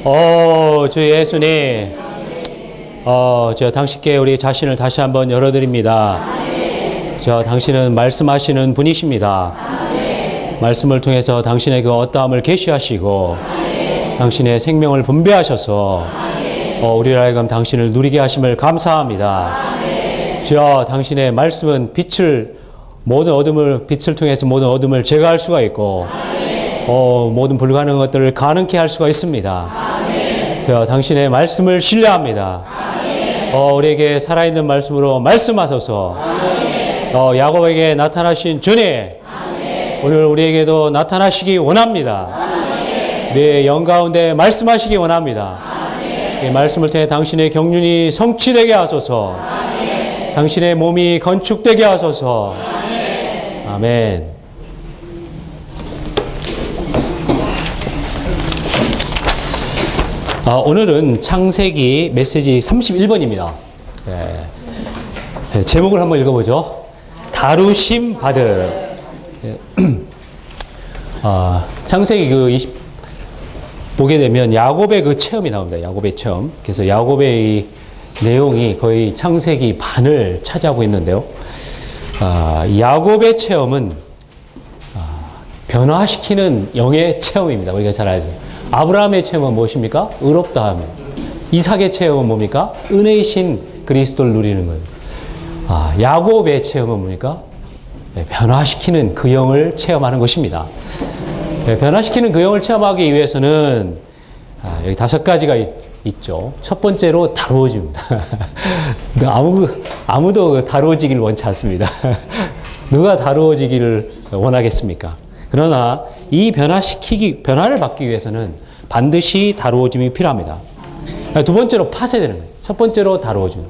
주 예수님, 당신께 우리 자신을 다시 한번 열어드립니다. 당신은 말씀하시는 분이십니다. 말씀을 통해서 당신의 그 어떠함을 계시하시고 당신의 생명을 분배하셔서 우리를 하여금 당신을 누리게 하심을 감사합니다. 주여, 당신의 말씀은 빛을 통해서 모든 어둠을 제거할 수가 있고 모든 불가능한 것들을 가능케 할 수가 있습니다. 주여, 당신의 말씀을 신뢰합니다. 우리에게 살아있는 말씀으로 말씀하소서. 야곱에게 나타나신 주님, 오늘 우리에게도 나타나시기 원합니다. 우리의 영 가운데 말씀하시기 원합니다. 이 말씀을 통해 당신의 경륜이 성취되게 하소서. 당신의 몸이 건축되게 하소서. 아멘. 오늘은 창세기 메시지 31번입니다. 제목을 한번 읽어보죠. 다루심 받음. 창세기 보게 되면 야곱의 그 체험이 나옵니다. 야곱의 체험. 그래서 야곱의 이 내용이 거의 창세기 반을 차지하고 있는데요. 야곱의 체험은 변화시키는 영의 체험입니다. 우리가 잘 알죠. 아브라함의 체험은 무엇입니까? 의롭다함. 이삭의 체험은 뭡니까? 은혜이신 그리스도를 누리는 거예요. 야곱의 체험은 뭡니까? 변화시키는 그 영을 체험하는 것입니다. 변화시키는 그 영을 체험하기 위해서는 여기 5가지가 있죠. 첫 번째로 다루어집니다. 아무도 다루어지기를 원치 않습니다. 누가 다루어지기를 원하겠습니까? 그러나 이 변화를 받기 위해서는 반드시 다루어짐이 필요합니다. 두 번째로 파쇄되는 거예요. 첫 번째로 다루어지는,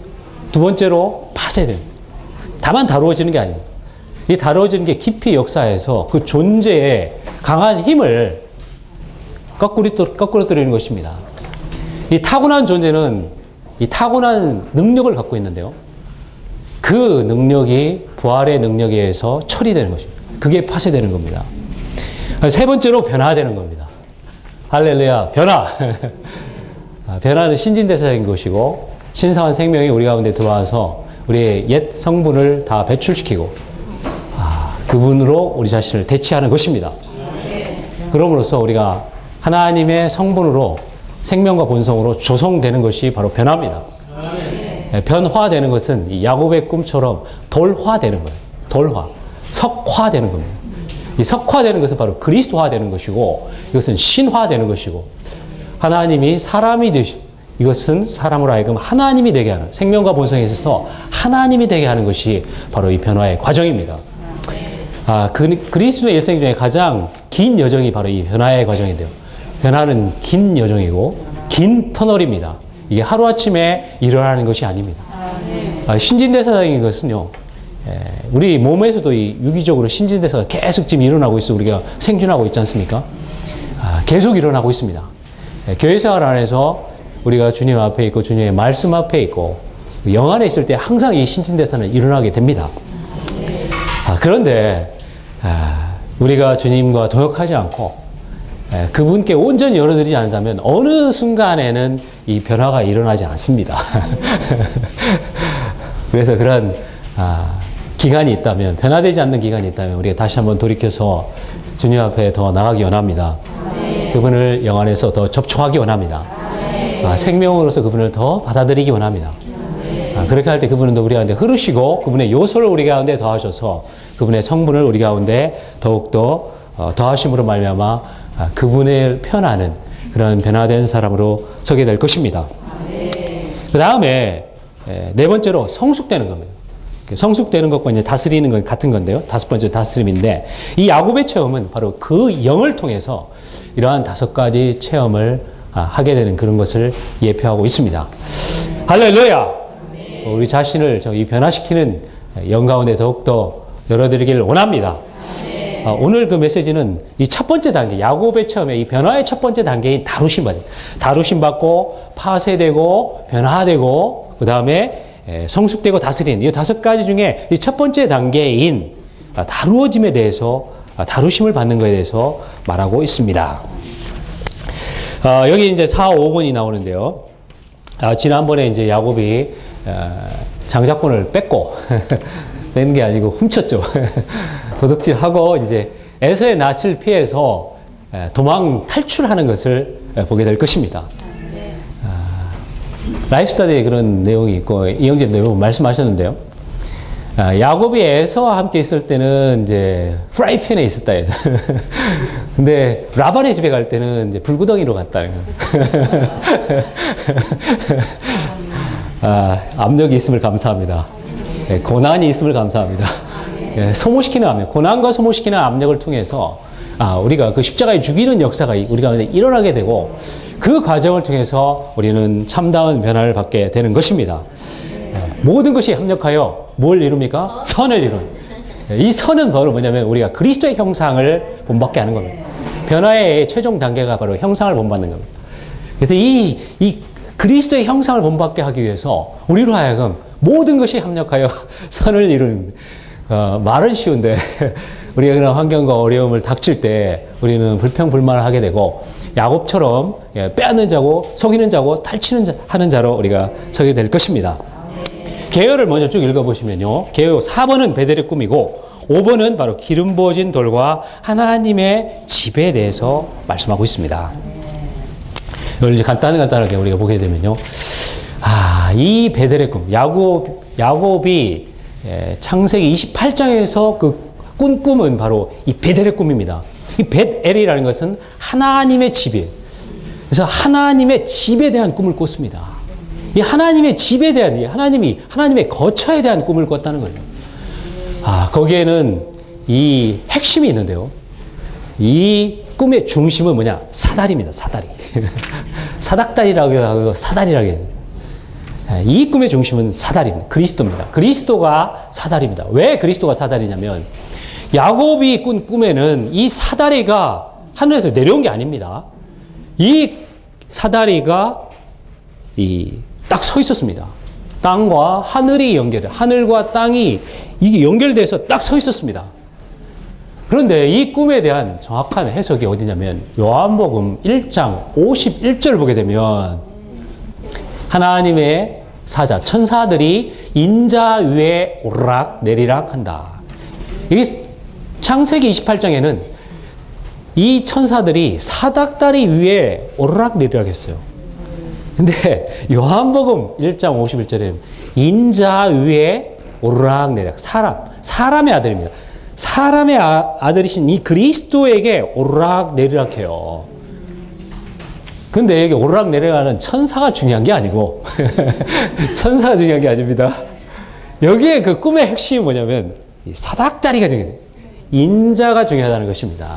두 번째로 파쇄되는. 다만 다루어지는 게 아닙니다. 이 다루어지는 게 깊이 역사에서 그 존재의 강한 힘을 거꾸로뜨리는 것입니다. 이 타고난 존재는 이 타고난 능력을 갖고 있는데요. 그 능력이 부활의 능력에 의해서 처리되는 것입니다. 그게 파쇄되는 겁니다. 세 번째로 변화되는 겁니다. 할렐루야, 변화. 변화는 신진대사적인 것이고 신성한 생명이 우리 가운데 들어와서 우리의 옛 성분을 다 배출시키고 그분으로 우리 자신을 대체하는 것입니다. 그럼으로써 우리가 하나님의 성분으로 생명과 본성으로 조성되는 것이 바로 변화입니다. 변화되는 것은 이 야곱의 꿈처럼 돌화되는 거예요. 돌화. 석화되는 겁니다. 이 석화되는 것은 바로 그리스도화되는 것이고 이것은 신화되는 것이고 하나님이 사람이 되시 이것은 사람으로 하여금 하나님이 되게 하는 생명과 본성에 있어서 하나님이 되게 하는 것이 바로 이 변화의 과정입니다. 그리스도의 일생 중에 가장 긴 여정이 바로 이 변화의 과정인데요. 변화는 긴 여정이고 긴 터널입니다. 이게 하루아침에 일어나는 것이 아닙니다. 신진대사적인 것은요. 우리 몸에서도 이 유기적으로 신진대사가 계속 지금 일어나고 있어. 우리가 생존하고 있지 않습니까? 계속 일어나고 있습니다. 교회 생활 안에서 우리가 주님 앞에 있고 주님의 말씀 앞에 있고 영 안에 있을 때 항상 이 신진대사는 일어나게 됩니다. 그런데 우리가 주님과 동역하지 않고 그분께 온전히 열어드리지 않는다면 어느 순간에는 이 변화가 일어나지 않습니다. 그래서 그런 기간이 있다면, 변화되지 않는 기간이 있다면 우리가 다시 한번 돌이켜서 주님 앞에 더 나가기 원합니다. 그분을 영 안에서 더 접촉하기 원합니다. 생명으로서 그분을 더 받아들이기 원합니다. 그렇게 할 때 그분은 우리 가운데 흐르시고 그분의 요소를 우리 가운데 더하셔서 그분의 성분을 우리 가운데 더욱더 더하심으로 말미암아 그분을 표현하는 그런 변화된 사람으로 서게 될 것입니다. 그 다음에 네 번째로 성숙되는 겁니다. 성숙되는 것과 이제 다스리는 건 같은 건데요. 5번째 다스림인데 이 야곱의 체험은 바로 그 영을 통해서 이러한 5가지 체험을 하게 되는 그런 것을 예표하고 있습니다. 할렐루야! 우리 자신을 이 변화시키는 영 가운데 더욱더 열어드리기를 원합니다. 오늘 그 메시지는 이 첫 번째 단계, 야곱의 체험의 이 변화의 첫 번째 단계인 다루심 받고 파쇄되고 변화되고 그 다음에 성숙되고 다스리는 이 5가지 중에 이 첫 번째 단계인 다루어짐에 대해서 다루심을 받는 것에 대해서 말하고 있습니다. 여기 이제 4, 5번이 나오는데요. 지난번에 이제 야곱이 장자권을 뺏고 뺀 게 아니고 훔쳤죠. 도둑질하고 이제 에서의 낯을 피해서 도망 탈출하는 것을 보게 될 것입니다. 라이프 스타디에 그런 내용이 있고 이영재 내용 말씀하셨는데요. 야곱이 에서와 함께 있을 때는 이제 프라이팬에 있었다. 근데 라반의 집에 갈 때는 이제 불구덩이로 갔다는 거예요. 압력이 있음을 감사합니다. 고난이 있음을 감사합니다. 소모시키는 압력, 고난과 소모시키는 압력을 통해서 우리가 그 십자가에 죽이는 역사가 우리가 일어나게 되고 그 과정을 통해서 우리는 참다운 변화를 받게 되는 것입니다. 모든 것이 합력하여 뭘 이룹니까? 선을 이루는. 이 선은 바로 뭐냐면 우리가 그리스도의 형상을 본받게 하는 겁니다. 변화의 최종 단계가 바로 형상을 본받는 겁니다. 그래서 이 그리스도의 형상을 본받게 하기 위해서 우리로 하여금 모든 것이 합력하여 선을 이루는, 말은 쉬운데 우리가 그런 환경과 어려움을 닥칠 때 우리는 불평불만을 하게 되고 야곱처럼 빼앗는 자고 속이는 자고 하는 자로 우리가 서게 될 것입니다. 계열을 먼저 쭉 읽어보시면요. 계열 4번은 베델의 꿈이고 5번은 바로 기름 부어진 돌과 하나님의 집에 대해서 말씀하고 있습니다. 이걸 이제 간단하게 우리가 보게 되면요. 이 베델의 꿈. 야곱이 창세기 28장에서 그 꾼 꿈은 바로 이 베델의 꿈입니다. 이 벳엘이라는 것은 하나님의 집이에요. 그래서 하나님의 집에 대한 꿈을 꿨습니다. 이 하나님의 집에 대한, 하나님의 거처에 대한 꿈을 꿨다는 거예요. 거기에는 이 핵심이 있는데요. 이 꿈의 중심은 뭐냐? 사다리입니다. 사다리. 사닥다리라고 하고 사다리라고 해요. 이 꿈의 중심은 사다리입니다. 그리스도입니다. 그리스도가 사다리입니다. 왜 그리스도가 사다리냐면 야곱이 꾼 꿈에는 이 사다리가 하늘에서 내려온 게 아닙니다. 이 사다리가 딱 서 있었습니다. 땅과 하늘이 하늘과 땅이 이게 연결돼서 딱 서 있었습니다. 그런데 이 꿈에 대한 정확한 해석이 어디냐면 요한복음 1장 51절 보게 되면 하나님의 사자, 천사들이 인자 위에 오르락 내리락 한다. 이 창세기 28장에는 이 천사들이 사닥다리 위에 오르락 내리락 했어요. 근데 요한복음 1장 51절에 인자 위에 오르락 내리락, 사람의 아들입니다. 사람의 아들이신 이 그리스도에게 오르락 내리락 해요. 근데 여기 오르락 내리락하는 천사가 중요한 게 아니고 천사가 중요한 게 아닙니다. 여기에 그 꿈의 핵심이 뭐냐면 사닥다리가 중요해요. 인자가 중요하다는 것입니다.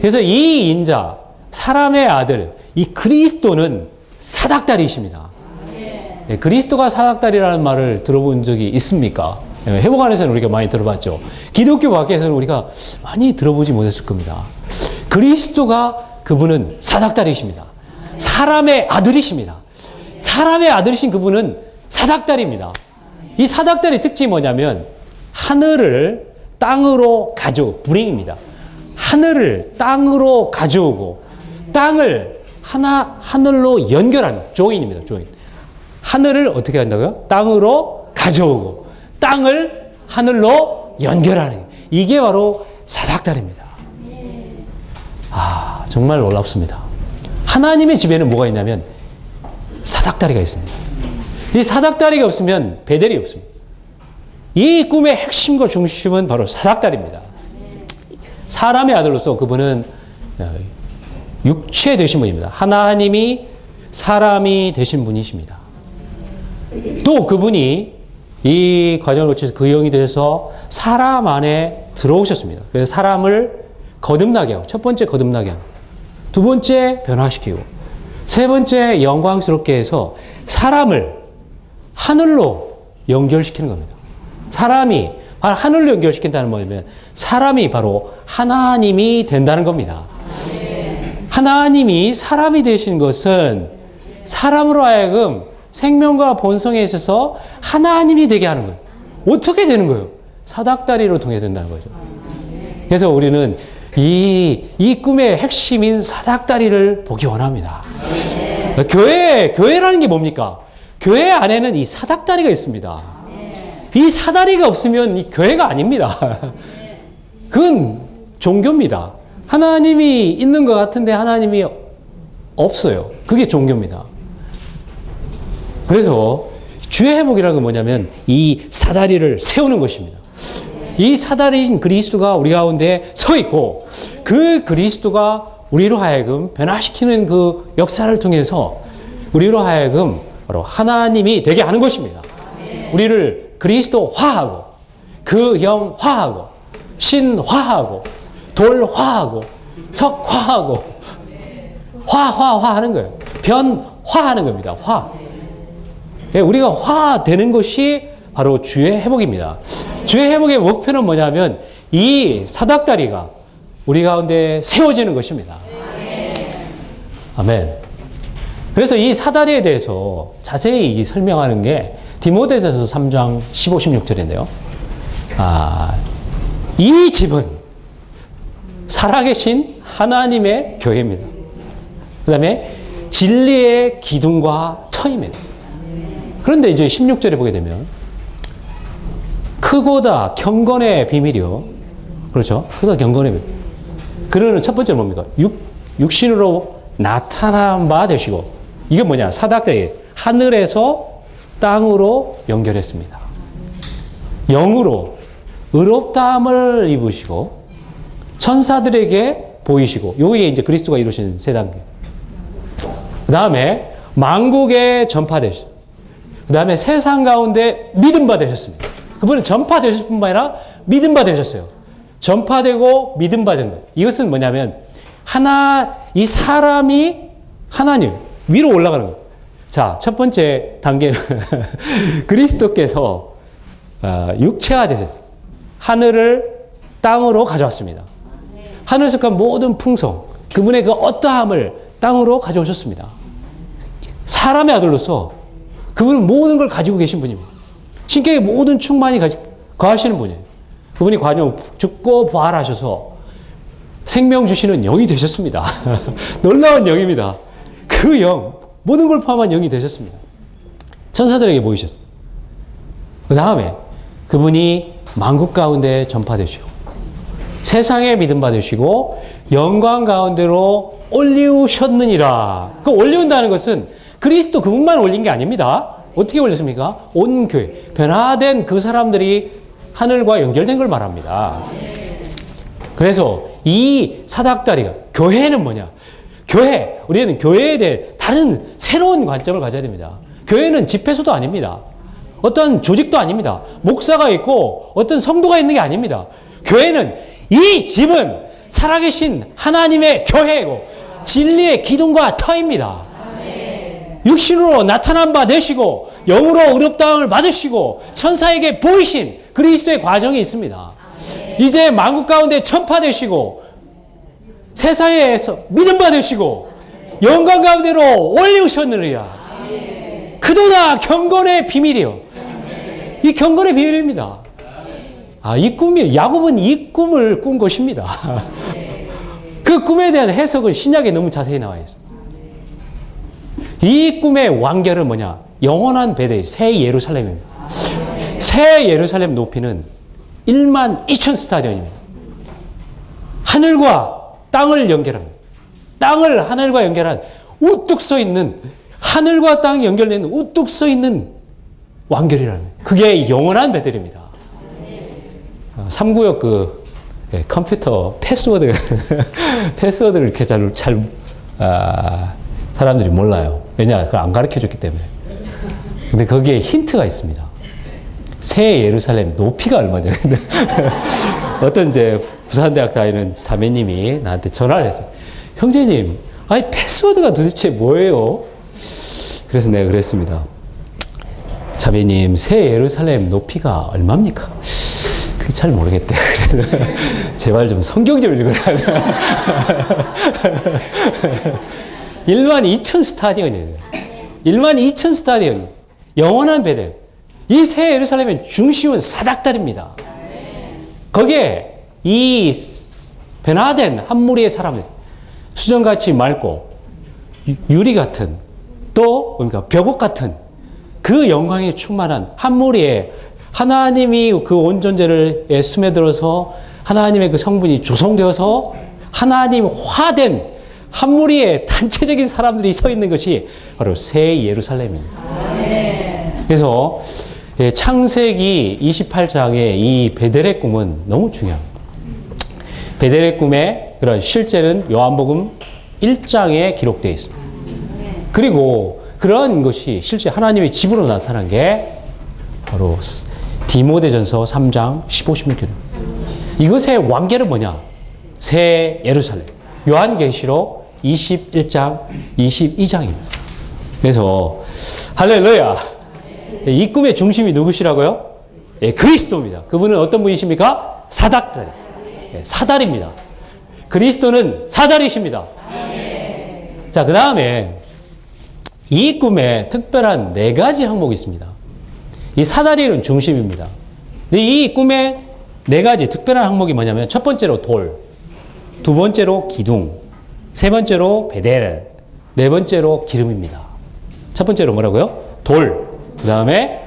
그래서 이 인자, 사람의 아들, 이 그리스도는 사닥다리이십니다. 그리스도가 사닥다리라는 말을 들어본 적이 있습니까? 회복 안에서는 우리가 많이 들어봤죠. 기독교 밖에서는 우리가 많이 들어보지 못했을 겁니다. 그리스도가 그분은 사닥다리이십니다. 사람의 아들이십니다. 사람의 아들이신 그분은 사닥다리입니다. 이 사닥다리 특징이 뭐냐면 하늘을 땅으로 bring입니다. 하늘을 땅으로 가져오고 땅을 하늘로 연결하는 join입니다. join. 하늘을 어떻게 한다고요? 땅으로 가져오고 땅을 하늘로 연결하는 이게 바로 사닥다리입니다. 정말 놀랍습니다. 하나님의 집에는 뭐가 있냐면 사닥다리가 있습니다. 이 사닥다리가 없으면 베델이 없습니다. 이 꿈의 핵심과 중심은 바로 사닥다리입니다. 사람의 아들로서 그분은 육체 되신 분입니다. 하나님이 사람이 되신 분이십니다. 또 그분이 이 과정을 거쳐서 그 영이 되셔서 사람 안에 들어오셨습니다. 그래서 사람을 거듭나게 하고, 첫 번째 거듭나게 하고, 두 번째 변화시키고, 세 번째 영광스럽게 해서 사람을 하늘로 연결시키는 겁니다. 사람이 하늘로 연결시킨다는 뭐냐면 사람이 바로 하나님이 된다는 겁니다. 하나님이 사람이 되신 것은 사람으로 하여금 생명과 본성에 있어서 하나님이 되게 하는 거예요. 어떻게 되는 거예요? 사닥다리로 통해 된다는 거죠. 그래서 우리는 이 꿈의 핵심인 사닥다리를 보기 원합니다. 교회라는 게 뭡니까? 교회 안에는 이 사닥다리가 있습니다. 이 사다리가 없으면 이 교회가 아닙니다. 그건 종교입니다. 하나님이 있는 것 같은데 하나님이 없어요. 그게 종교입니다. 그래서 주의 회복이라는 건 뭐냐면 이 사다리를 세우는 것입니다. 이 사다리인 그리스도가 우리 가운데 서 있고 그 그리스도가 우리로 하여금 변화시키는 그 역사를 통해서 우리로 하여금 바로 하나님이 되게 하는 것입니다. 우리를 그리스도화하고 그 영화하고 신화하고 돌화하고 석화하고 화하는 거예요. 변화하는 겁니다. 화. 우리가 화되는 것이 바로 주의 회복입니다. 주의 회복의 목표는 뭐냐면 이 사닥다리가 우리 가운데 세워지는 것입니다. 아멘. 그래서 이 사다리에 대해서 자세히 설명하는 게 디모데전서 3장 15, 16절인데요. 이 집은 살아계신 하나님의 교회입니다. 그 다음에 진리의 기둥과 터입니다. 그런데 이제 16절에 보게 되면 크고다 경건의 비밀이요. 그렇죠? 크고다 경건의 비밀. 그러는 첫 번째 뭡니까? 육신으로 나타난 바 되시고 이게 뭐냐? 사닥다리. 하늘에서 땅으로 연결했습니다. 영으로 의롭다함을 입으시고 천사들에게 보이시고 요게 이제 그리스도가 이루신 세 단계. 그 다음에 만국에 전파되셨습니다. 그 다음에 세상 가운데 믿음 받으셨습니다. 그분은 전파되실 뿐만 아니라 믿음 받으셨어요. 전파되고 믿음 받은 거예요. 이것은 뭐냐면 이 사람이 하나님 위로 올라가는 거예요. 자, 첫 번째 단계는 그리스도께서 육체가 되셨어요. 하늘을 땅으로 가져왔습니다. 하늘에 속한 모든 풍성, 그분의 그 어떠함을 땅으로 가져오셨습니다. 사람의 아들로서 그분은 모든 걸 가지고 계신 분입니다. 신격의 모든 충만이 거하시는 분이에요. 그분이 과연 죽고 부활하셔서 생명 주시는 영이 되셨습니다. 놀라운 영입니다. 그 영, 모든 걸 포함한 영이 되셨습니다. 천사들에게 보이셨어요. 그 다음에 그분이 만국 가운데 전파되시고 세상에 믿음 받으시고 영광 가운데로 올리우셨느니라. 그 올리운다는 것은 그리스도 그분만 올린 게 아닙니다. 어떻게 올렸습니까? 온 교회, 변화된 그 사람들이 하늘과 연결된 걸 말합니다. 그래서 이 사닥다리가, 교회는 뭐냐? 우리는 교회에 대해 다른 새로운 관점을 가져야 됩니다. 교회는 집회소도 아닙니다. 어떤 조직도 아닙니다. 목사가 있고 어떤 성도가 있는 게 아닙니다. 교회는 이 집은 살아계신 하나님의 교회이고 진리의 기둥과 터입니다. 육신으로 나타난 바 되시고 영으로 의롭다함을 받으시고 천사에게 보이신 그리스도의 과정이 있습니다. 이제 만국 가운데 전파되시고 세상에서 믿음 받으시고 영광 가운데로 올리우셨느니라. 그도다 경건의 비밀이요. 이 경건의 비밀입니다. 이 꿈이, 야곱은 이 꿈을 꾼 것입니다. 그 꿈에 대한 해석은 신약에 너무 자세히 나와 있어요. 이 꿈의 완결은 뭐냐? 영원한 베델, 새 예루살렘입니다. 새 예루살렘 높이는 1만 2천 스타디언입니다. 하늘과 땅을 연결한, 땅을 하늘과 연결한 우뚝 서 있는, 하늘과 땅이 연결되는 우뚝 서 있는 완결이라는, 그게 영원한 베델입니다. 3구역 컴퓨터 패스워드를 이렇게 사람들이 몰라요. 왜냐? 그걸 안 가르쳐 줬기 때문에. 근데 거기에 힌트가 있습니다. 새 예루살렘 높이가 얼마냐. 어떤 부산대학 다니는 자매님이 나한테 전화를 했어요. 형제님, 패스워드가 도대체 뭐예요? 그래서 내가 그랬습니다. 자매님, 새 예루살렘 높이가 얼마입니까? 그게 잘 모르겠대. 제발 좀 성경 좀 읽으라. 1만 2천 스타디언이에요. 1만 2천 스타디언. 영원한 베델. 이 새 예루살렘의 중심은 사닥다리입니다. 거기에 이 변화된 한 무리의 사람들. 수정같이 맑고 유리 같은 또 그러니까 벽옥 같은 그 영광에 충만한 한 무리의 하나님이 그 온 존재를 스며들어서 하나님의 그 성분이 조성되어서 하나님화된 한 무리의 단체적인 사람들이 서 있는 것이 바로 새 예루살렘입니다. 그래서 창세기 28장의 이 베델의 꿈은 너무 중요합니다. 베델의 꿈의 그런 실제는 요한복음 1장에 기록되어 있습니다. 그리고 그런 것이 실제 하나님의 집으로 나타난 게 바로 디모데전서 3장 15, 16절입니다. 이것의 완결은 뭐냐? 새 예루살렘. 요한계시록 21장, 22장입니다. 그래서 할렐루야. 이 꿈의 중심이 누구시라고요? 예, 그리스도입니다. 그분은 어떤 분이십니까? 사닥다리. 예, 사다리입니다. 그리스도는 사다리십니다. 자, 그 다음에 이 꿈에 특별한 4가지 항목이 있습니다. 이 사다리는 중심입니다. 근데 이 꿈에 4가지 특별한 항목이 뭐냐면 첫 번째로 돌, 두 번째로 기둥, 세 번째로 베델, 네 번째로 기름입니다. 첫 번째로 뭐라고요? 돌, 그 다음에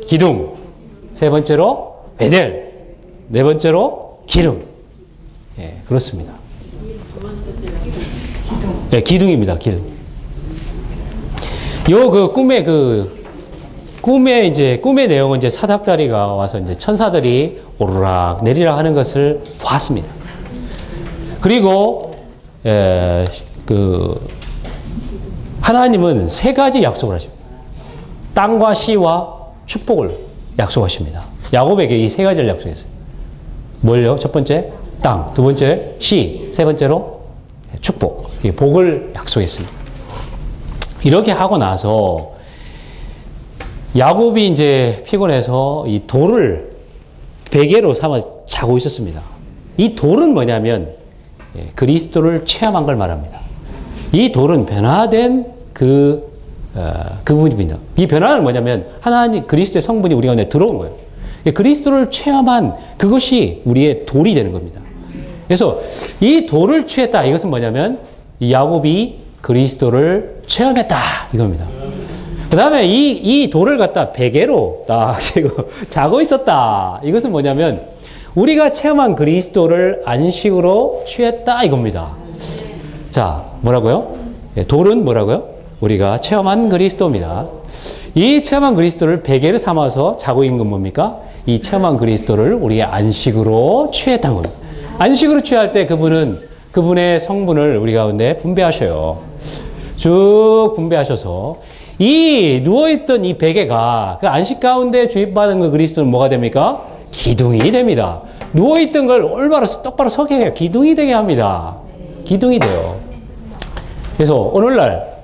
기둥, 세 번째로 베델, 네 번째로 기름. 예, 그렇습니다. 예, 기둥입니다. 기둥. 요 꿈의 내용은 이제 사닥다리가 와서 이제 천사들이 오르락 내리락 하는 것을 보았습니다. 그리고 하나님은 3가지 약속을 하십니다. 땅과 씨와 축복을 약속하십니다. 야곱에게 이 3가지를 약속했어요. 뭘요? 첫 번째 땅, 두 번째 씨, 세 번째로 축복. 복을 약속했습니다. 이렇게 하고 나서 야곱이 이제 피곤해서 이 돌을 베개로 삼아 자고 있었습니다. 이 돌은 뭐냐면 그리스도를 체험한 걸 말합니다. 이 돌은 변화된 그분입니다. 이 변화는 뭐냐면 하나님 그리스도의 성분이 우리 가운데 들어온 거예요. 그리스도를 체험한 그것이 우리의 돌이 되는 겁니다. 그래서 이 돌을 취했다. 이것은 뭐냐면 이 야곱이 그리스도를 체험했다. 이겁니다. 그 다음에 이 돌을 갖다 베개로 딱 자고 있었다. 이것은 뭐냐면 우리가 체험한 그리스도를 안식으로 취했다. 이겁니다. 자, 뭐라고요? 돌은 뭐라고요? 우리가 체험한 그리스도입니다. 이 체험한 그리스도를 베개를 삼아서 자고 있는 건 뭡니까? 이 체험한 그리스도를 우리의 안식으로 취했다는 겁니다. 안식으로 취할 때 그분의 성분을 우리 가운데 분배하셔요. 쭉 분배하셔서 이 누워있던 이 베개가 그 안식 가운데 주입받은 그 그리스도는 뭐가 됩니까? 기둥이 됩니다. 누워있던 걸 올바로 똑바로 서게 해요. 기둥이 되게 합니다. 기둥이 돼요. 그래서 오늘날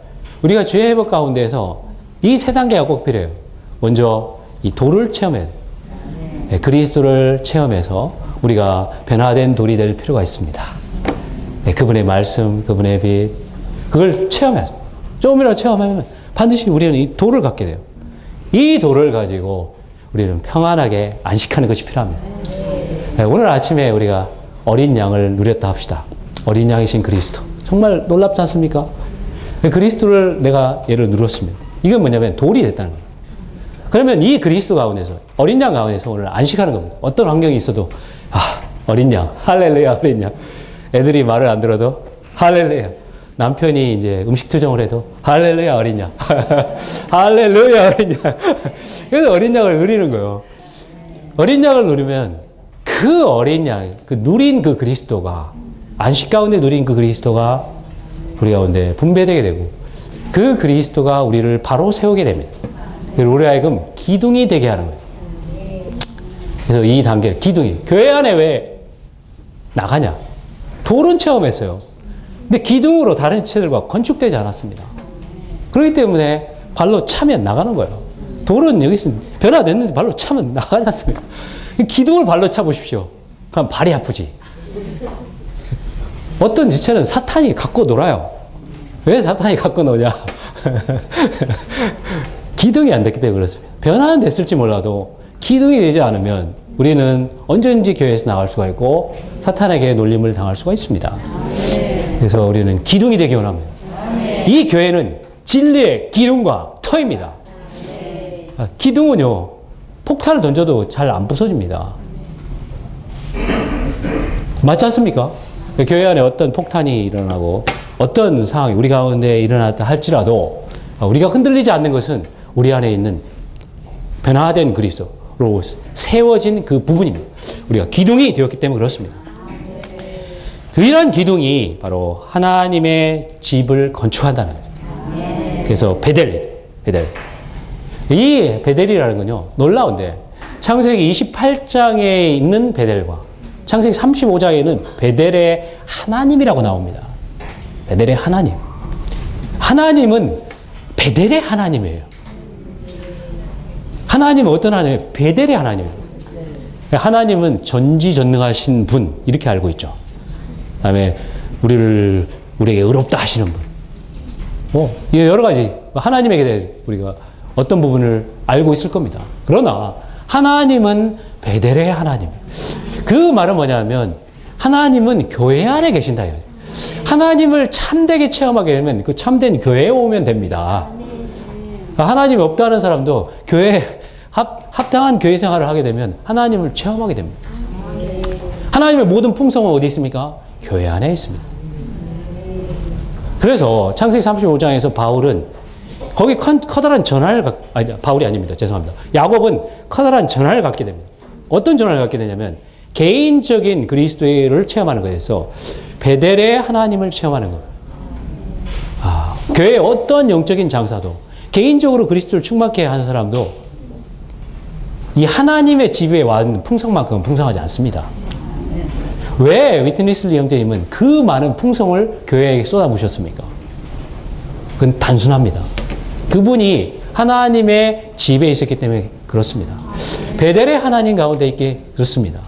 우리가 주의 회복 가운데에서 이 3단계가 꼭 필요해요. 먼저 이 돌을 체험해요. 그리스도를 체험해서 우리가 변화된 돌이 될 필요가 있습니다. 그분의 말씀, 그분의 빛, 그걸 체험해야죠. 조금이라도 체험하면 반드시 우리는 이 돌을 갖게 돼요. 이 돌을 가지고 우리는 평안하게 안식하는 것이 필요합니다. 오늘 아침에 우리가 어린 양을 누렸다 합시다. 어린 양이신 그리스도. 정말 놀랍지 않습니까? 그리스도를 내가 얘를 누렸습니다. 이건 뭐냐면 돌이 됐다는 거예요. 그러면 이 그리스도 가운데서 어린 양 가운데서 오늘 안식하는 겁니다. 어떤 환경이 있어도 어린 양, 할렐루야 어린 양. 애들이 말을 안 들어도 할렐루야. 남편이 이제 음식 투정을 해도 할렐루야 어린 양. 할렐루야 어린 양. 그래서 어린 양을 누리는 거예요. 어린 양을 누리면 그 어린 양, 누린 그 그리스도가 안식 가운데 누린 그 그리스도가 우리 가운데 분배되게 되고 그 그리스도가 우리를 바로 세우게 됩니다. 그리고 우리 하여금 기둥이 되게 하는 거예요. 그래서 이 단계를 기둥이. 교회 안에 왜 나가냐? 돌은 체험했어요. 근데 기둥으로 다른 지체들과 건축되지 않았습니다. 그렇기 때문에 발로 차면 나가는 거예요. 돌은 여기 있으면 변화됐는데 발로 차면 나가지 않습니까? 기둥을 발로 차보십시오. 그럼 발이 아프지. 어떤 지체는 사탄이 갖고 놀아요. 왜 사탄이 갖고 노냐? 기둥이 안 됐기 때문에 그렇습니다. 변화는 됐을지 몰라도 기둥이 되지 않으면 우리는 언제든지 교회에서 나갈 수가 있고 사탄에게 놀림을 당할 수가 있습니다. 그래서 우리는 기둥이 되기 원합니다. 이 교회는 진리의 기둥과 터입니다. 기둥은요, 폭탄을 던져도 잘 안 부서집니다. 맞지 않습니까? 교회 안에 어떤 폭탄이 일어나고 어떤 상황이 우리 가운데 일어났다 할지라도 우리가 흔들리지 않는 것은 우리 안에 있는 변화된 그리스도로 세워진 그 부분입니다. 우리가 기둥이 되었기 때문에 그렇습니다. 이런 기둥이 바로 하나님의 집을 건축한다는 거죠. 그래서 베델. 이 베델이라는 건요, 놀라운데 창세기 28장에 있는 베델과 창세기 35장에는 베델의 하나님이라고 나옵니다. 베델의 하나님. 하나님은 베델의 하나님이에요. 하나님은 어떤 하나님이에요? 베델의 하나님이에요. 하나님은 전지전능하신 분, 이렇게 알고 있죠. 그 다음에 우리에게 의롭다 하시는 분. 여러 가지 하나님에게 대해 우리가 어떤 부분을 알고 있을 겁니다. 그러나 하나님은 베델의 하나님. 그 말은 뭐냐면 하나님은 교회 안에 계신다. 하나님을 참되게 체험하게 되면 그 참된 교회에 오면 됩니다. 하나님이 없다는 사람도 교회 합당한 교회 생활을 하게 되면 하나님을 체험하게 됩니다. 하나님의 모든 풍성은 어디 있습니까? 교회 안에 있습니다. 그래서 창세기 35장에서 바울은 거기 커다란 전화를 바울이 아닙니다. 죄송합니다. 야곱은 커다란 전화를 갖게 됩니다. 어떤 전화를 갖게 되냐면 개인적인 그리스도를 체험하는 것에서 베델의 하나님을 체험하는 것. 교회의 어떤 영적인 장사도 개인적으로 그리스도를 충만케 하는 사람도 이 하나님의 집에 와는 풍성만큼은 풍성하지 않습니다. 왜 위트니슬리 형제님은 그 많은 풍성을 교회에 쏟아부으셨습니까? 그건 단순합니다. 그분이 하나님의 집에 있었기 때문에 그렇습니다. 베델의 하나님 가운데 있게 그렇습니다.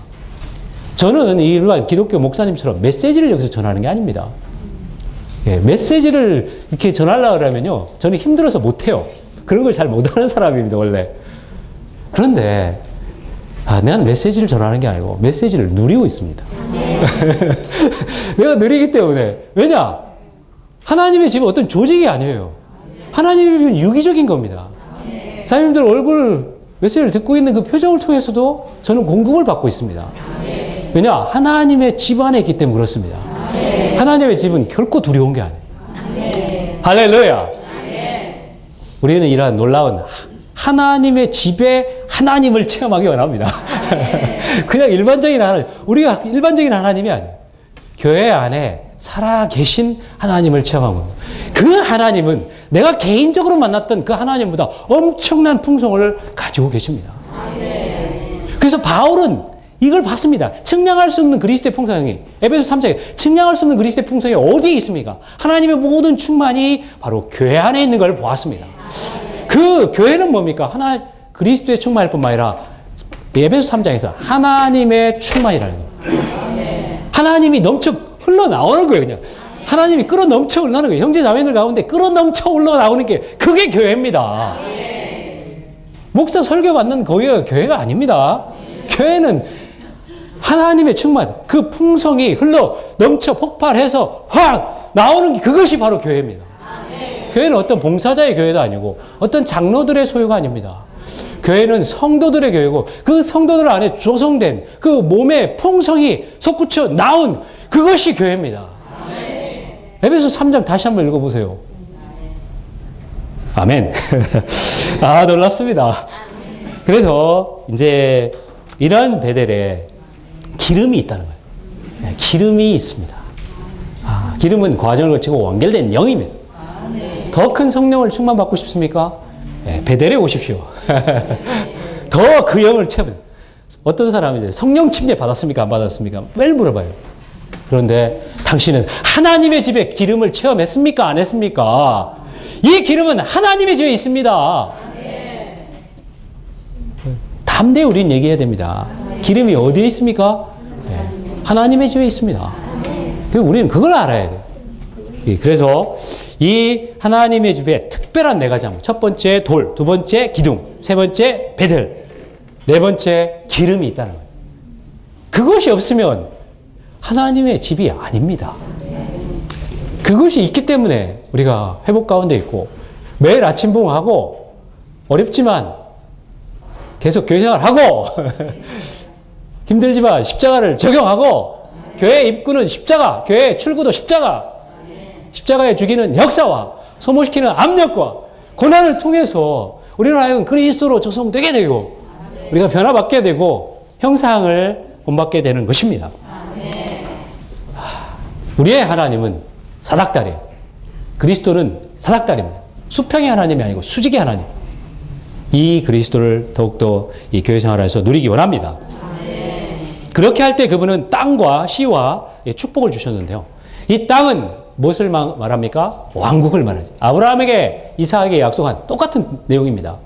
저는 일반 기독교 목사님처럼 메시지를 여기서 전하는 게 아닙니다. 메시지를 이렇게 전하려고 하면요, 저는 힘들어서 못해요. 그런 걸 잘 못하는 사람입니다, 원래. 그런데 내가 메시지를 전하는 게 아니고 메시지를 누리고 있습니다. 내가 누리기 때문에. 왜냐? 하나님의 집은 어떤 조직이 아니에요. 하나님의 집은 유기적인 겁니다. 사장님들 얼굴 메시지를 듣고 있는 그 표정을 통해서도 저는 공급을 받고 있습니다. 왜냐? 하나님의 집 안에 있기 때문에 그렇습니다. 하나님의 집은 결코 두려운 게 아니에요. 할렐루야. 우리는 이러한 놀라운 하나님의 집에 하나님을 체험하기 원합니다. 그냥 일반적인 하나님, 우리가 일반적인 하나님이 아니에요. 교회 안에 살아계신 하나님을 체험한 겁니다. 그 하나님은 내가 개인적으로 만났던 그 하나님보다 엄청난 풍성을 가지고 계십니다. 그래서 바울은 이걸 봤습니다. 측량할 수 없는 그리스도의 풍성이, 에베소 3장에 측량할 수 없는 그리스도의 풍성이 어디에 있습니까? 하나님의 모든 충만이 바로 교회 안에 있는 걸 보았습니다. 그 교회는 뭡니까? 그리스도의 충만일 뿐만 아니라 에베소 3장에서 하나님의 충만이라는 거예요. 하나님이 넘쳐 흘러나오는 거예요, 그냥. 하나님이 끌어넘쳐 흘러나오는 거예요. 형제 자매들 가운데 끌어넘쳐 흘러나오는 게 그게 교회입니다. 목사 설교 받는 거기가 교회가 아닙니다. 교회는 하나님의 충만, 그 풍성이 흘러 넘쳐 폭발해서 확 나오는 게 그것이 바로 교회입니다. 교회는 어떤 봉사자의 교회도 아니고 어떤 장로들의 소유가 아닙니다. 교회는 성도들의 교회고 그 성도들 안에 조성된 그 몸의 풍성이 솟구쳐 나온 그것이 교회입니다. 에베소 3장 다시 한번 읽어보세요. 아멘. 놀랍습니다. 그래서 이제 이런 베델에 기름이 있다는 거예요. 기름이 있습니다. 기름은 과정을 거치고 완결된 영입니다. 더 큰 성령을 충만받고 싶습니까? 베델에 오십시오. 더 그 영을 체험. 어떤 사람이 이제 성령 침례 받았습니까? 안 받았습니까? 매일 물어봐요. 그런데 당신은 하나님의 집에 기름을 체험했습니까? 안 했습니까? 이 기름은 하나님의 집에 있습니다. 담대히 우리는 얘기해야 됩니다. 기름이 어디에 있습니까? 하나님의 집에 있습니다. 우리는 그걸 알아야 돼요. 그래서 이 하나님의 집에 특별한 네 가지 항목. 첫 번째 돌, 두 번째 기둥, 세 번째 베델. 네 번째, 기름이 있다는 거예요. 그것이 없으면 하나님의 집이 아닙니다. 그것이 있기 때문에 우리가 회복 가운데 있고 매일 아침 부흥하고 어렵지만 계속 교회 생활하고 힘들지만 십자가를 적용하고 교회 입구는 십자가, 교회 출구도 십자가, 십자가에 죽이는 역사와 소모시키는 압력과 고난을 통해서 우리는 하여금 그리스도로 조성되게 되고 우리가 변화받게 되고 형상을 본받게 되는 것입니다. 우리의 하나님은 사닥다리예요. 그리스도는 사닥다리입니다. 수평의 하나님이 아니고 수직의 하나님. 이 그리스도를 더욱더 이 교회 생활에서 누리기 원합니다. 그렇게 할 때 그분은 땅과 씨와 축복을 주셨는데요. 이 땅은 무엇을 말합니까? 왕국을 말하죠. 아브라함에게 이삭에게 약속한 똑같은 내용입니다.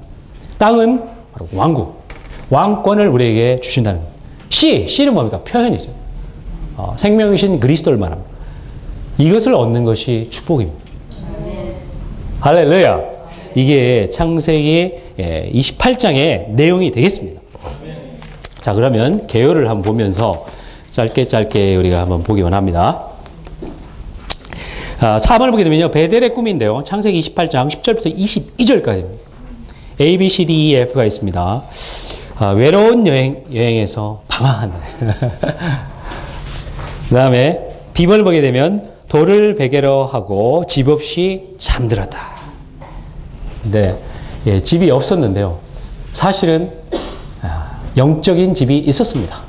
땅은 바로 왕국, 왕권을 우리에게 주신다는 겁니다. 씨는 뭡니까? 표현이죠. 생명이신 그리스도를 말합니다. 이것을 얻는 것이 축복입니다. 할렐루야. 이게 창세기 28장의 내용이 되겠습니다. 자, 그러면 개요를 한번 보면서 짧게 우리가 한번 보기 원합니다. 4번을 보게 되면요. 베델의 꿈인데요. 창세기 28장 10절부터 22절까지입니다. A, B, C, D, E, F가 있습니다. 외로운 여행에서 방황한다. 그 다음에 B번을 보게 되면 돌을 베개로 하고 집 없이 잠들었다. 네, 집이 없었는데요. 사실은 영적인 집이 있었습니다.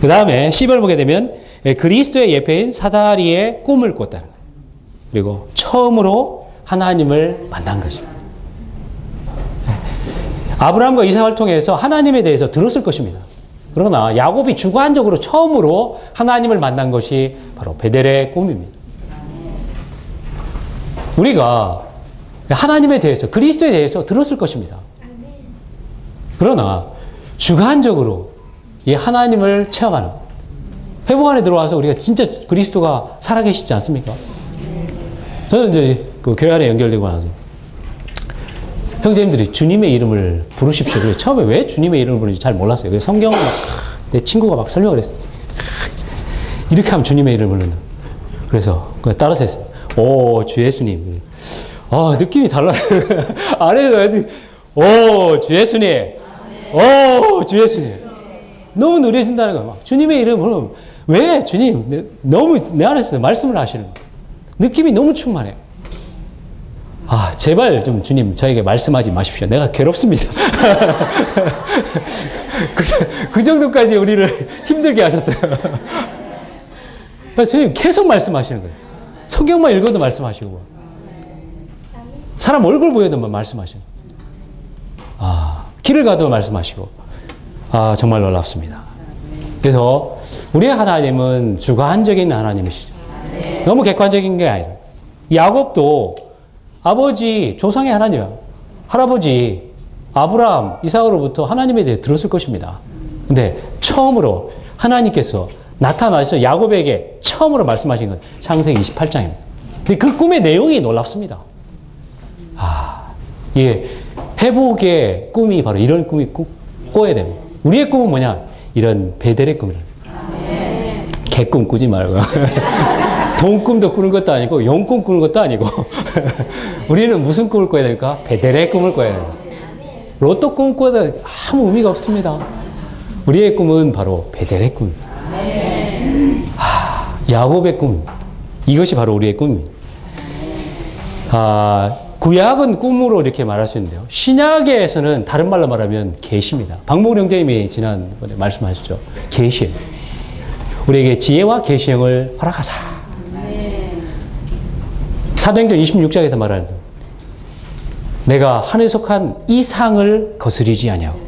그 다음에 C번을 보게 되면 그리스도의 예표인 사다리의 꿈을 꿨다는 거예요. 그리고 처음으로 하나님을 만난 것입니다. 아브라함과 이삭을 통해서 하나님에 대해서 들었을 것입니다. 그러나 야곱이 주관적으로 처음으로 하나님을 만난 것이 바로 베델의 꿈입니다. 우리가 하나님에 대해서, 그리스도에 대해서 들었을 것입니다. 그러나 주관적으로 이 하나님을 체험하는, 회복 안에 들어와서 우리가 진짜 그리스도가 살아계시지 않습니까? 저는 이제 그 교회 안에 연결되고 나서 형제님들이 주님의 이름을 부르십시오. 그래서 처음에 왜 주님의 이름을 부르는지 잘 몰랐어요. 그래서 성경을 내 친구가 막 설명을 했어요. 이렇게 하면 주님의 이름을 부른다. 그래서 따라서 했습니다. 오, 주 예수님. 느낌이 달라요. 아래도 오, 주 예수님. 오, 주 예수님. 너무 누려진다는 거예요. 막 주님의 이름을 왜 주님? 너무 내 안에서 말씀을 하시는 거예요. 느낌이 너무 충만해요. 제발 좀 주님 저에게 말씀하지 마십시오. 내가 괴롭습니다. 그 정도까지 우리를 힘들게 하셨어요. 주님 계속 말씀하시는 거예요. 성경만 읽어도 말씀하시고 사람 얼굴 보여도 말씀하시고 길을 가도 말씀하시고 정말 놀랍습니다. 그래서 우리의 하나님은 주관적인 하나님이시죠. 너무 객관적인 게 아니라 야곱도 아버지 조상의 하나님이에요. 할아버지 아브라함, 이삭으로부터 하나님에 대해 들었을 것입니다. 근데 처음으로 하나님께서 나타나셔서 야곱에게 처음으로 말씀하신 건 창세기 28장입니다. 근데 그 꿈의 내용이 놀랍습니다. 회복의 꿈이 바로 이런 꿈이 꿔야 됩니다. 우리의 꿈은 뭐냐? 이런 베델의 꿈이라. 개꿈 꾸지 말고. 돈 꿈도 꾸는 것도 아니고 용꿈 꾸는 것도 아니고 우리는 무슨 꿈을 꿔야 됩니까? 베델의 꿈을 꿔야 됩니다. 로또 꿈을 꿔도 아무 의미가 없습니다. 우리의 꿈은 바로 베델의 꿈입니다. 야곱의 꿈. 이것이 바로 우리의 꿈입니다. 구약은 꿈으로 이렇게 말할 수 있는데요. 신약에서는 다른 말로 말하면 계시입니다. 박목훈 형제님이 지난번에 말씀하셨죠. 계시예요. 우리에게 지혜와 계시형을 허락하사. 사도행전 26장에서 말하는 내가 하늘에 속한 이상을 거스리지 아니하고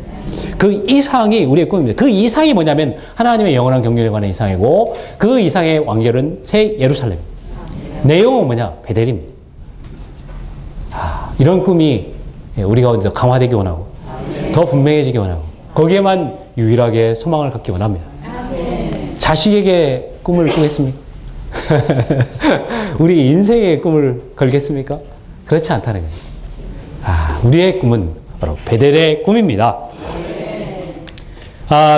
그 이상이 우리의 꿈입니다. 그 이상이 뭐냐면 하나님의 영원한 경륜에 관한 이상이고 그 이상의 완결은 새 예루살렘. 내용은 뭐냐? 베델입니다. 이런 꿈이 우리 가운데 강화되기 원하고 더 분명해지기 원하고 거기에만 유일하게 소망을 갖기 원합니다. 자식에게 꿈을 꾸겠습니까? 우리 인생의 꿈을 걸겠습니까? 그렇지 않다는 거예요. 우리의 꿈은 바로 베델의 꿈입니다.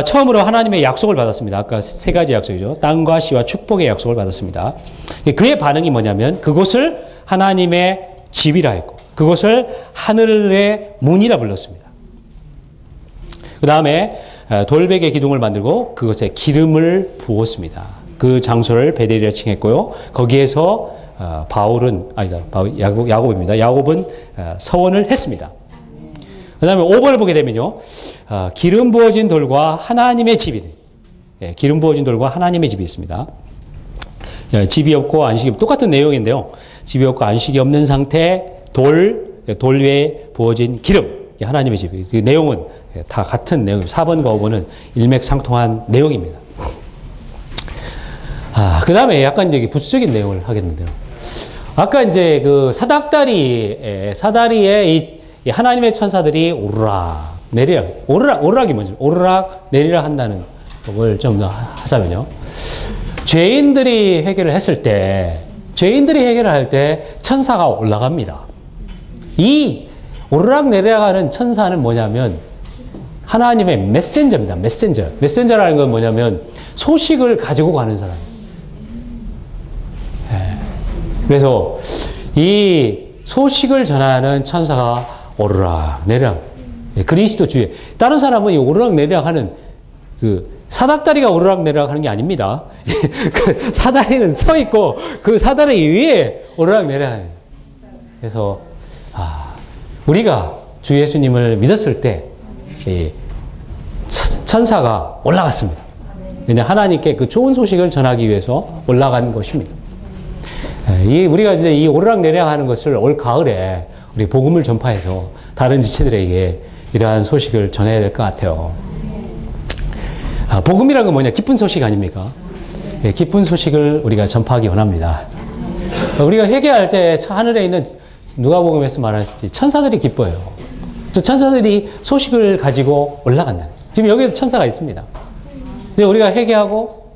처음으로 하나님의 약속을 받았습니다. 아까 세 가지 약속이죠. 땅과 씨와 축복의 약속을 받았습니다. 그의 반응이 뭐냐면 그곳을 하나님의 집이라 했고 그곳을 하늘의 문이라 불렀습니다. 그 다음에 돌베개 기둥을 만들고 그것에 기름을 부었습니다. 그 장소를 베델이라 칭했고요. 거기에서 야곱입니다. 야곱은 서원을 했습니다. 그 다음에 5번을 보게 되면요. 기름 부어진 돌과 하나님의 집이, 기름 부어진 돌과 하나님의 집이 있습니다. 집이 없고 안식이 똑같은 내용인데요. 집이 없고 안식이 없는 상태, 돌 위에 부어진 기름, 하나님의 집. 그 내용은 다 같은 내용, 4번과 5번은 일맥상통한 내용입니다. 그 다음에 약간 이제 부수적인 내용을 하겠는데요. 아까 이제 그 사다리에 이 하나님의 천사들이 오르락 내리락, 오르락이 뭐죠? 오르락 내리락 한다는 걸 좀 더 하자면요. 죄인들이 해결을 할 때 천사가 올라갑니다. 이 오르락 내리락 하는 천사는 뭐냐면 하나님의 메신저입니다. 메신저라는 건 뭐냐면 소식을 가지고 가는 사람. 그래서 이 소식을 전하는 천사가 오르락 내리락. 그리스도 주에. 다른 사람은 이 오르락 내리락 하는 그 사닥다리가 오르락 내리락 하는 게 아닙니다. 그 사다리는 서 있고 그 사다리 위에 오르락 내리락 해요. 그래서 우리가 주 예수님을 믿었을 때 천사가 올라갔습니다. 그냥 하나님께 그 좋은 소식을 전하기 위해서 올라간 것입니다. 우리가 이제 이 오르락 내리락 하는 것을 올 가을에 우리 복음을 전파해서 다른 지체들에게 이러한 소식을 전해야 될 것 같아요. 복음이란 건 뭐냐? 기쁜 소식 아닙니까? 기쁜 소식을 우리가 전파하기 원합니다. 우리가 회개할 때 하늘에 있는 누가복음에서 말하셨지 천사들이 기뻐요. 또 천사들이 소식을 가지고 올라간다. 지금 여기에도 천사가 있습니다. 이제 우리가 회개하고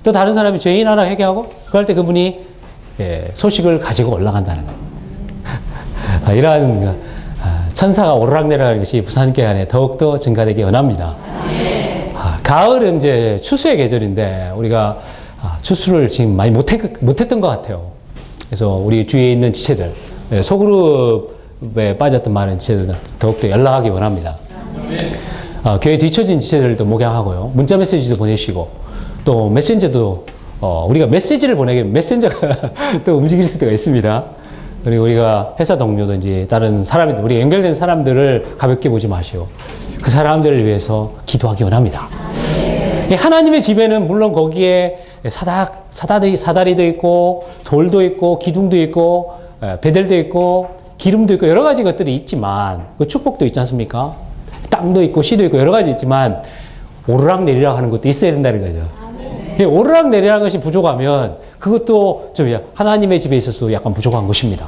또 다른 사람이 죄인 하나 회개하고 그럴 때 그분이 소식을 가지고 올라간다는 거예요. 이러한 천사가 오르락내리락하는 것이 부산교회 안에 더욱더 증가되기 원합니다. 가을은 이제 추수의 계절인데 우리가 추수를 지금 많이 못했던 것 같아요. 그래서 우리 주위에 있는 지체들, 소그룹에 빠졌던 많은 지체들 더욱더 연락하기 원합니다. 교회 뒤처진 지체들도 목양하고요. 문자 메시지도 보내시고 또 메신저도 우리가 메시지를 보내면 메신저가 또 움직일 수도 있습니다. 그리고 우리가 회사 동료든지 다른 사람들, 우리 연결된 사람들을 가볍게 보지 마시고 그 사람들을 위해서 기도하기 원합니다. 하나님의 집에는 물론 거기에 사다리도 있고 돌도 있고 기둥도 있고 베델도 있고 기름도 있고 여러 가지 것들이 있지만 그 축복도 있지 않습니까? 땅도 있고 씨도 있고 여러 가지 있지만 오르락 내리락 하는 것도 있어야 된다는 거죠. 오르락 내리락 것이 부족하면 그것도 좀 하나님의 집에 있어서 약간 부족한 것입니다.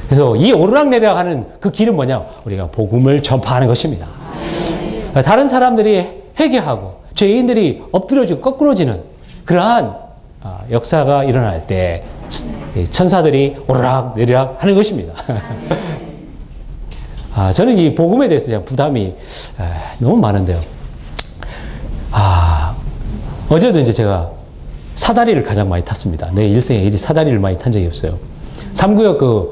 그래서 이 오르락 내리락 하는 그 길은 뭐냐? 우리가 복음을 전파하는 것입니다. 다른 사람들이 회개하고 죄인들이 엎드려지고 거꾸러지는 그러한 역사가 일어날 때 천사들이 오르락 내리락 하는 것입니다. 저는 이 복음에 대해서 부담이 너무 많은데요. 어제도 이제 제가 사다리를 가장 많이 탔습니다. 내 일생에 이리 사다리를 많이 탄 적이 없어요. 3구역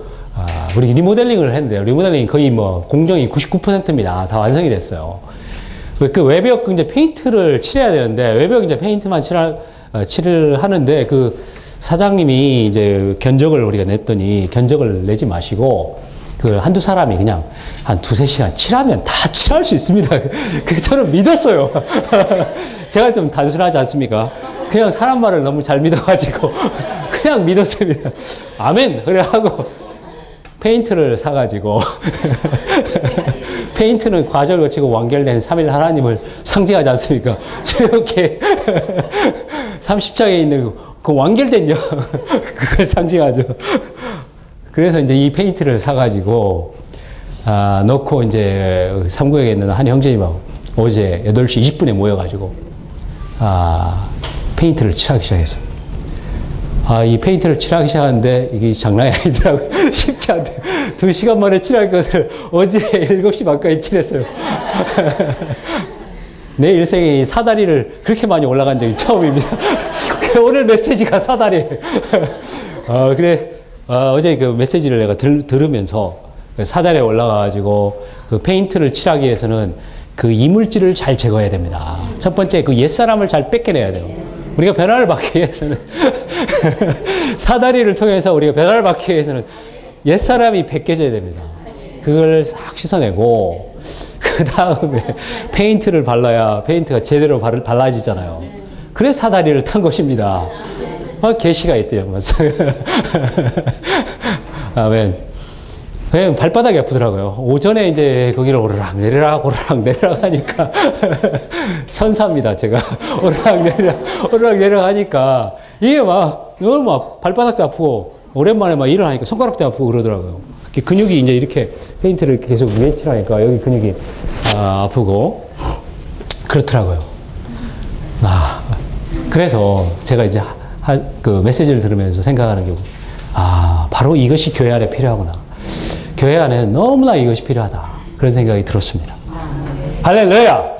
우리 리모델링을 했는데요. 리모델링이 거의 공정이 99%입니다. 다 완성이 됐어요. 그 외벽 이제 페인트를 칠해야 되는데 외벽 이제 페인트만 칠을 하는데 그 사장님이 이제 견적을 우리가 냈더니 견적을 내지 마시고 그 한두 사람이 그냥 한 2-3시간 칠하면 다 칠할 수 있습니다. 그래서 저는 믿었어요. 제가 좀 단순하지 않습니까? 그냥 사람 말을 너무 잘 믿어가지고 그냥 믿었습니다. 아멘! 그래 하고 페인트를 사가지고 페인트는 과정을 거치고 완결된 3일 하나님을 상징하지 않습니까? 저렇게 30장에 있는 그 완결된 그걸 상징하죠. 그래서 이제 이 페인트를 사가지고 넣고 이제 3구역에 있는 한 형제님하고 어제 8시 20분에 모여가지고 페인트를 칠하기 시작했어요. 이 페인트를 칠하기 시작하는데 이게 장난이 아니더라고요. 쉽지 않대요. 2시간 만에 칠할 것을 어제 7시 반까지 칠했어요. 내 일생에 이 사다리를 그렇게 많이 올라간 적이 처음입니다. 오늘 메시지가 사다리예요. 그래, 어제 그 메시지를 내가 들으면서 사다리에 올라가가지고 그 페인트를 칠하기 위해서는 그 이물질을 잘 제거해야 됩니다. 첫 번째, 그 옛사람을 잘 뺏겨내야 돼요. 우리가 변화를 받기 위해서는 사다리를 통해서 우리가 변화를 받기 위해서는 옛사람이 벗겨져야 됩니다. 그걸 싹 씻어내고 그 다음에 페인트를 발라야 페인트가 제대로 발라지잖아요. 그래 사다리를 탄 것입니다. 계시가 있대요. 아멘. 발바닥이 아프더라고요. 오전에 이제 거기를 오르락 내리락 하니까 천사입니다. 제가 오르락 내리락 하니까 이게 너무 발바닥도 아프고 오랜만에 일어나니까 손가락도 아프고 그러더라고요. 근육이 이제 이렇게 페인트를 계속 위에 칠하니까 여기 근육이 아프고 그렇더라고요. 그래서 제가 이제 그 메시지를 들으면서 생각하는 게 바로 이것이 교회 안에 필요하구나. 교회 안에는 너무나 이것이 필요하다. 그런 생각이 들었습니다. 할렐루야!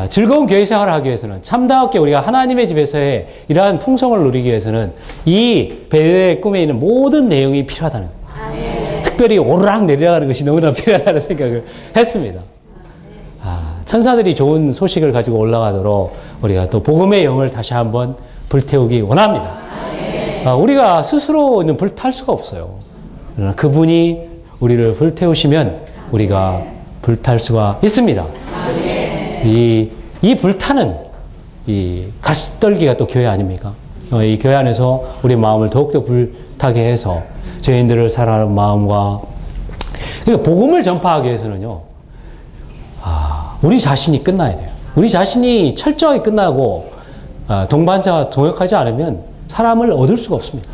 즐거운 교회 생활을 하기 위해서는 참다웠게 우리가 하나님의 집에서의 이러한 풍성을 누리기 위해서는 이 베델의 꿈에 있는 모든 내용이 필요하다는 거예요. 특별히 오르락 내리락하는 것이 너무나 필요하다는 생각을 했습니다. 천사들이 좋은 소식을 가지고 올라가도록 우리가 또 복음의 영을 다시 한번 불태우기 원합니다. 우리가 스스로는 불탈 수가 없어요. 그러나 그분이 우리를 불태우시면 우리가 불탈 수가 있습니다. 이 불타는 이 가시떨기가 또 교회 아닙니까? 이 교회 안에서 우리 마음을 더욱더 불타게 해서 죄인들을 사랑하는 마음과 그러니까 복음을 전파하기 위해서는요. 우리 자신이 끝나야 돼요. 우리 자신이 철저하게 끝나고 동반자와 동역하지 않으면 사람을 얻을 수가 없습니다.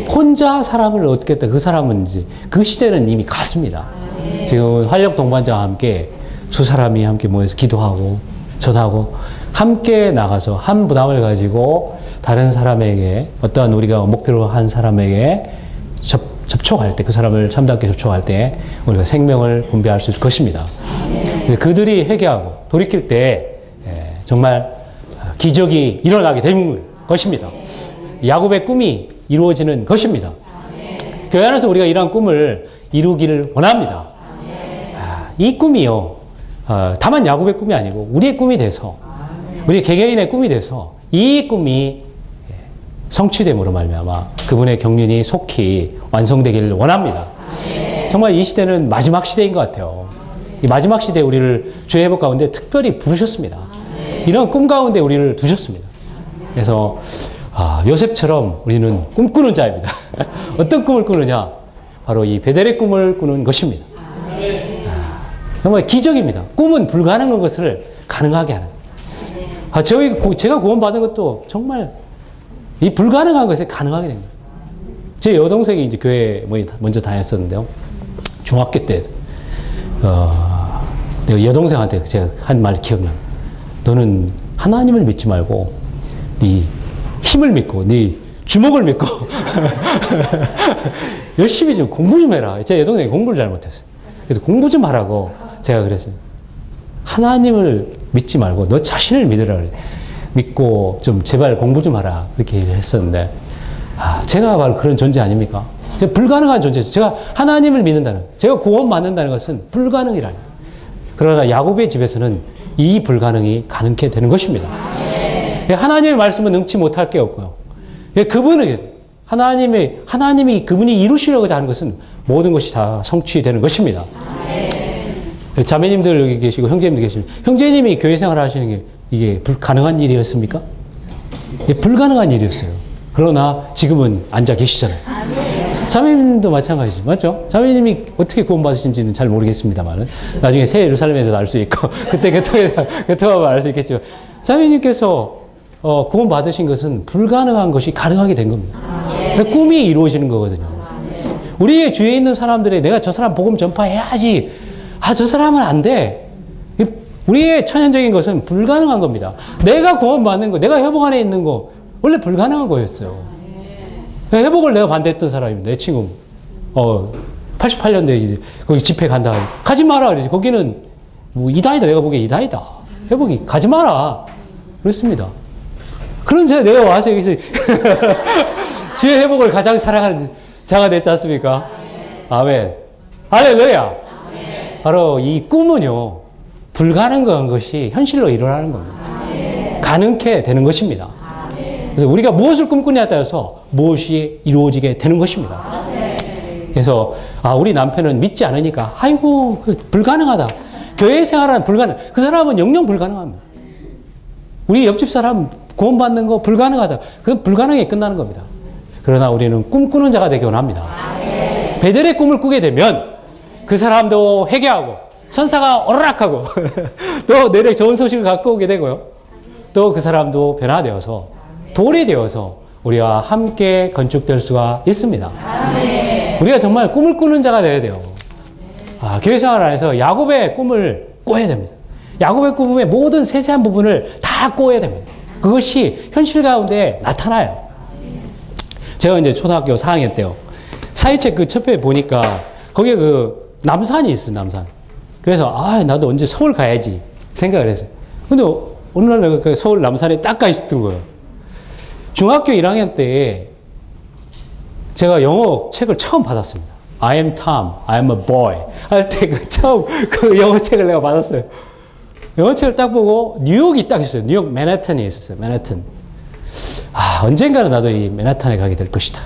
혼자 사람을 얻겠다. 그 사람은 이제 그 시대는 이미 갔습니다. 지금 활력 동반자와 함께 두 사람이 함께 모여서 기도하고 전하고 함께 나가서 한 부담을 가지고 다른 사람에게 어떠한 우리가 목표로 한 사람에게 접촉할 때 그 사람을 참답게 접촉할 때 우리가 생명을 분배할 수 있을 것입니다. 그들이 회개하고 돌이킬 때 정말 기적이 일어나게 되는 것입니다. 야곱의 꿈이 이루어지는 것입니다. 교회 안에서 우리가 이러한 꿈을 이루기를 원합니다. 이 꿈이요. 다만 야곱의 꿈이 아니고 우리의 꿈이 돼서 우리 개개인의 꿈이 돼서 이 꿈이 성취됨으로 말미암아 그분의 경륜이 속히 완성되기를 원합니다. 정말 이 시대는 마지막 시대인 것 같아요. 이 마지막 시대에 우리를 주의 회복 가운데 특별히 부르셨습니다. 이런 꿈 가운데 우리를 두셨습니다. 그래서 요셉처럼 우리는 꿈꾸는 자입니다. 어떤 꿈을 꾸느냐? 바로 이 베델의 꿈을 꾸는 것입니다. 정말 기적입니다. 꿈은 불가능한 것을 가능하게 하는. 제가 구원받은 것도 정말 이 불가능한 것을 가능하게 된 거예요. 제 여동생이 이제 교회 먼저 다녔었는데요. 중학교 때, 내가 여동생한테 제가 한 말 기억나. 너는 하나님을 믿지 말고, 네 힘을 믿고, 네 주먹을 믿고, 열심히 좀 공부 좀 해라. 제 여동생이 공부를 잘 못했어요. 그래서 공부 좀 하라고 제가 그랬어요. 하나님을 믿지 말고, 너 자신을 믿으라 그래. 믿고 좀 제발 공부 좀 하라. 그렇게 했었는데, 제가 바로 그런 존재 아닙니까? 제가 불가능한 존재죠. 제가 하나님을 믿는다는, 제가 구원받는다는 것은 불가능이라니. 그러나 야곱의 집에서는 이 불가능이 가능케 되는 것입니다. 하나님의 말씀은 능치 못할 게 없고요. 하나님이 그분이 이루시려고 하는 것은 모든 것이 다 성취되는 것입니다. 자매님들 여기 계시고 형제님들 계시고, 형제님이 교회 생활을 하시는 게 이게 불가능한 일이었습니까? 불가능한 일이었어요. 그러나 지금은 앉아 계시잖아요. 자매님도 마찬가지죠. 맞죠? 자매님이 어떻게 구원받으신지는 잘 모르겠습니다만 나중에 새 예루살렘에서 알 수 있고 그때 교통하면 알 수 있겠지만 자매님께서 구원받으신 것은 불가능한 것이 가능하게 된 겁니다. 꿈이 이루어지는 거거든요. 우리의 주위에 있는 사람들이 내가 저 사람 복음 전파해야지. 저 사람은 안 돼. 우리의 천연적인 것은 불가능한 겁니다. 내가 구원받는 거, 내가 회복 안에 있는 거 원래 불가능한 거였어요. 회복을 내가 반대했던 사람입니다. 내 친구 88년도에 이제 거기 집회 간다. 가지 마라 그러지. 거기는 뭐 이다이다. 내가 보기에 이다이다. 회복이 가지 마라. 그렇습니다. 그런 내가 와서 여기서 주의 회복을 가장 사랑하는 자가 됐지 않습니까? 아멘. 할렐루야. 바로 이 꿈은요, 불가능한 것이 현실로 일어나는 겁니다. 가능케 되는 것입니다. 그래서 우리가 무엇을 꿈꾸냐에 따라서 무엇이 이루어지게 되는 것입니다. 그래서 우리 남편은 믿지 않으니까 아이고 불가능하다. 교회 생활은 그 사람은 영영 불가능합니다. 우리 옆집 사람 구원받는 거 불가능하다. 그건 불가능에 끝나는 겁니다. 그러나 우리는 꿈꾸는 자가 되기 원합니다. 베델의 꿈을 꾸게 되면 그 사람도 회개하고 천사가 오르락하고 또 내일 좋은 소식을 갖고 오게 되고요. 또 그 사람도 변화되어서 돌이 되어서 우리와 함께 건축될 수가 있습니다. 우리가 정말 꿈을 꾸는 자가 되어야 돼요. 교회 생활 안에서 야곱의 꿈을 꿔야 됩니다. 야곱의 꿈의 모든 세세한 부분을 다 꿔야 됩니다. 그것이 현실 가운데 나타나요. 제가 이제 초등학교 4학년 때요. 사회책 그 첩에 보니까 거기에 그 남산이 있어요, 남산. 그래서 나도 언제 서울 가야지 생각을 했어요. 근데 어느 날 내가 서울 남산에 딱 가 있었던 거예요. 중학교 1학년 때 제가 영어 책을 처음 받았습니다. I am Tom, I am a boy 할 때 처음 그 영어 책을 내가 받았어요. 영어 책을 딱 보고 뉴욕이 딱 있어요. 뉴욕 맨해튼이 있었어요. 맨해튼. 언젠가는 나도 이 맨해튼에 가게 될 것이다.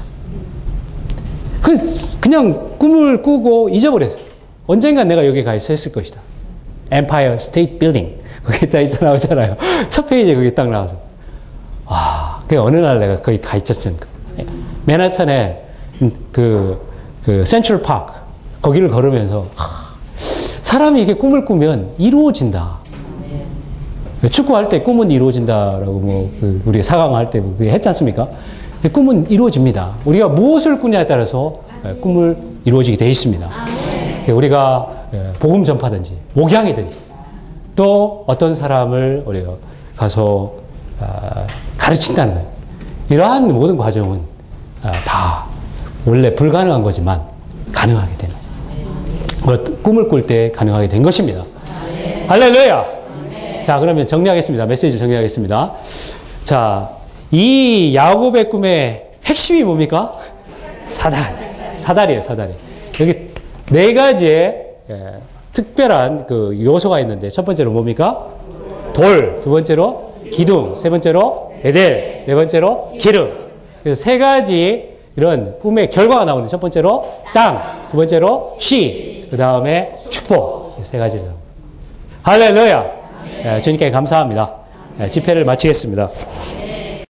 그냥 꿈을 꾸고 잊어버렸어요. 언젠가 내가 여기 가 있을 것이다. Empire State Building. 거기 딱 나오잖아요. 첫 페이지에 거기 딱 나와서. 그 어느 날 내가 거기 가 있었어요. 맨해튼에 그 센트럴 파크. 거기를 걸으면서 사람이 이렇게 꿈을 꾸면 이루어진다. 축구할 때 꿈은 이루어진다라고 우리가 4강 할 때 했지 않습니까? 꿈은 이루어집니다. 우리가 무엇을 꾸냐에 따라서 꿈을 이루어지게 되어 있습니다. 우리가 복음 전파든지 목양이든지 또 어떤 사람을 우리가 가서 가르친다는 거예요. 이러한 모든 과정은 다 원래 불가능한 거지만 가능하게 되는 거예요. 꿈을 꿀 때 가능하게 된 것입니다. 할렐루야! 자, 그러면 정리하겠습니다. 메시지 정리하겠습니다. 자, 이 야곱의 꿈의 핵심이 뭡니까? 사다리예요, 사다리. 여기 4가지의 특별한 그 요소가 있는데, 첫 번째로 뭡니까? 돌, 두 번째로 기둥, 세 번째로 베델, 네 번째로 기름. 그래서 3가지 이런 꿈의 결과가 나오는데, 첫 번째로 땅, 두 번째로 시, 그 다음에 축복. 3가지를. 할렐루야! 주님께 감사합니다. 집회를 마치겠습니다.